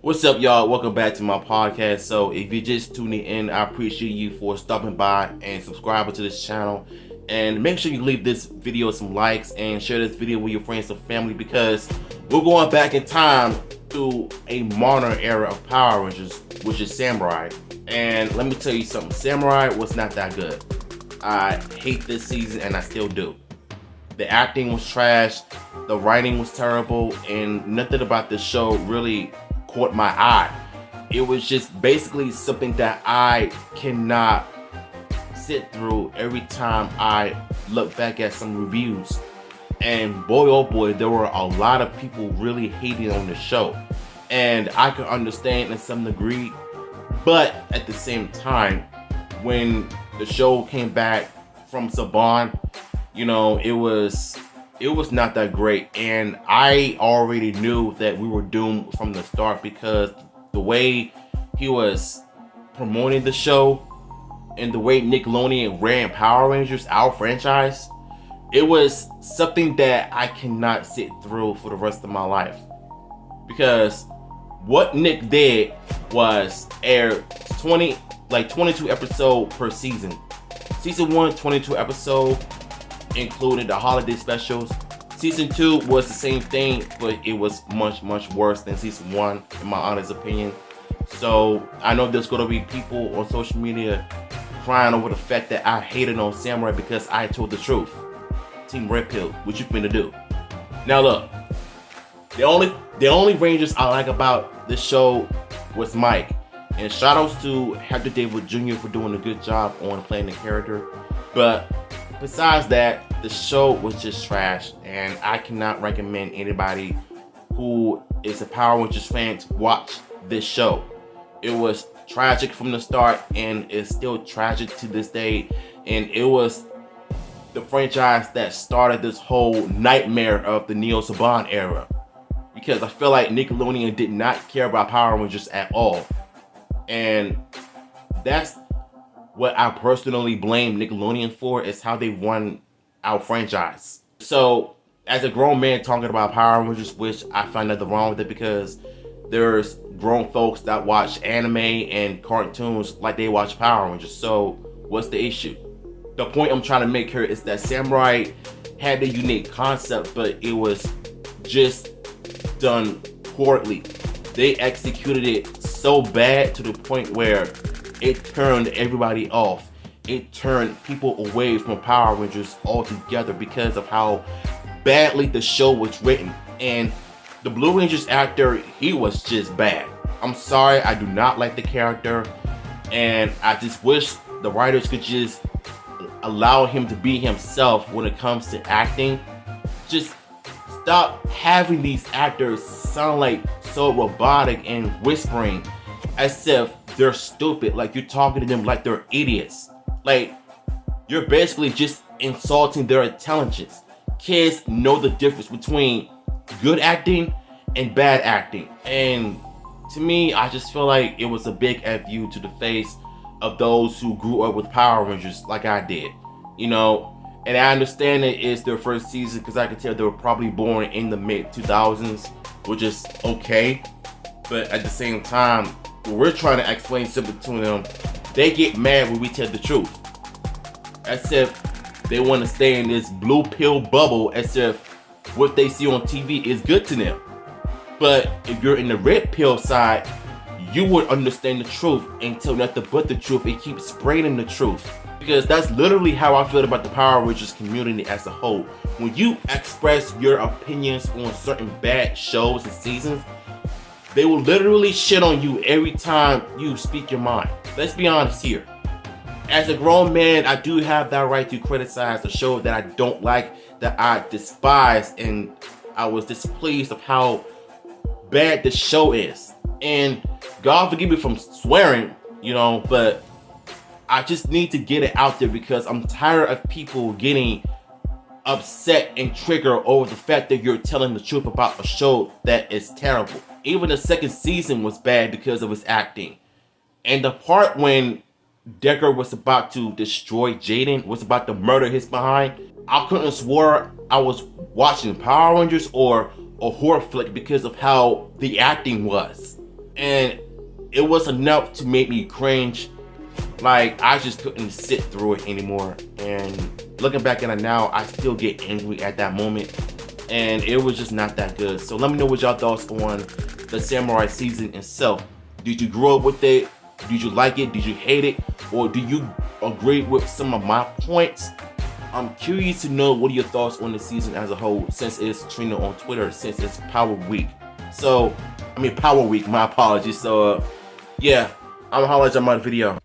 What's up, y'all? Welcome back to my podcast. So if you're just tuning in, I appreciate you for stopping by and subscribing to this channel. And make sure you leave this video some likes and share this video with your friends and family, because we're going back in time to a modern era of Power Rangers, which is Samurai. And let me tell you something, Samurai was not that good. I hate this season and I still do. The acting was trash, the writing was terrible, and nothing about the show really caught my eye. It was just basically something that I cannot sit through every time I look back at some reviews. And boy oh boy, there were a lot of people really hating on the show, and I can understand in some degree, but at the same time, when the show came back from Saban, you know, it was not that great, and I already knew that we were doomed from the start, because the way he was promoting the show and the way Nickelodeon ran Power Rangers, our franchise, it was something that I cannot sit through for the rest of my life. Because what Nick did was air 22 episodes per season. Season 1, 22 episodes, included the holiday specials. Season 2 was the same thing, but it was much worse than season 1, in my honest opinion. So I know there's gonna be people on social media crying over the fact that I hated on Samurai because I told the truth. Team Red Pill, what you finna do? Now look, the only Rangers I like about this show was Mike, and shout outs to Hector David Jr. for doing a good job on playing the character. But besides that, the show was just trash, and I cannot recommend anybody who is a Power Rangers fan to watch this show. It was tragic from the start, and it's still tragic to this day, and it was the franchise that started this whole nightmare of the Neo Saban era, because I feel like Nickelodeon did not care about Power Rangers at all, and that's what I personally blame Nickelodeon for, is how they run our franchise. So as a grown man talking about Power Rangers, which I find nothing wrong with it, because there's grown folks that watch anime and cartoons like they watch Power Rangers. So what's the issue? The point I'm trying to make here is that Samurai had a unique concept, but it was just done poorly. They executed it so bad to the point where it turned everybody off. It turned people away from Power Rangers altogether because of how badly the show was written. And the Blue Rangers actor, he was just bad. I'm sorry, I do not like the character, and I just wish the writers could just allow him to be himself when it comes to acting. Just stop having these actors sound like so robotic and whispering as if they're stupid, like you're talking to them like they're idiots. Like, you're basically just insulting their intelligence. Kids know the difference between good acting and bad acting. And to me, I just feel like it was a big FU to the face of those who grew up with Power Rangers like I did. You know, and I understand it is their first season, because I can tell they were probably born in the mid-2000s, which is okay. But at the same time, when we're trying to explain something to them, they get mad when we tell the truth. As if they want to stay in this blue pill bubble, as if what they see on TV is good to them. But if you're in the red pill side, you would understand the truth and tell nothing but the truth and keep spreading the truth. Because that's literally how I feel about the Power Rangers community as a whole. When you express your opinions on certain bad shows and seasons, they will literally shit on you every time you speak your mind. Let's be honest here. As a grown man, I do have that right to criticize a show that I don't like, that I despise, and I was displeased of how bad the show is. And God forgive me from swearing, you know, but I just need to get it out there, because I'm tired of people getting upset and triggered over the fact that you're telling the truth about a show that is terrible. Even the second season was bad because of his acting. And the part when Decker was about to destroy Jaden, was about to murder his behind, I couldn't swear I was watching Power Rangers or a horror flick because of how the acting was. And it was enough to make me cringe. Like, I just couldn't sit through it anymore. And looking back at it now, I still get angry at that moment. And it was just not that good. So let me know what y'all thoughts on the Samurai season itself. Did you grow up with it? Did you like it? Did you hate it? Or do you agree with some of my points? I'm curious to know what are your thoughts on the season as a whole, since it's trending on Twitter, since it's Power Week. So, Power Week, my apologies. So, yeah, I'm gonna holler at you on my video.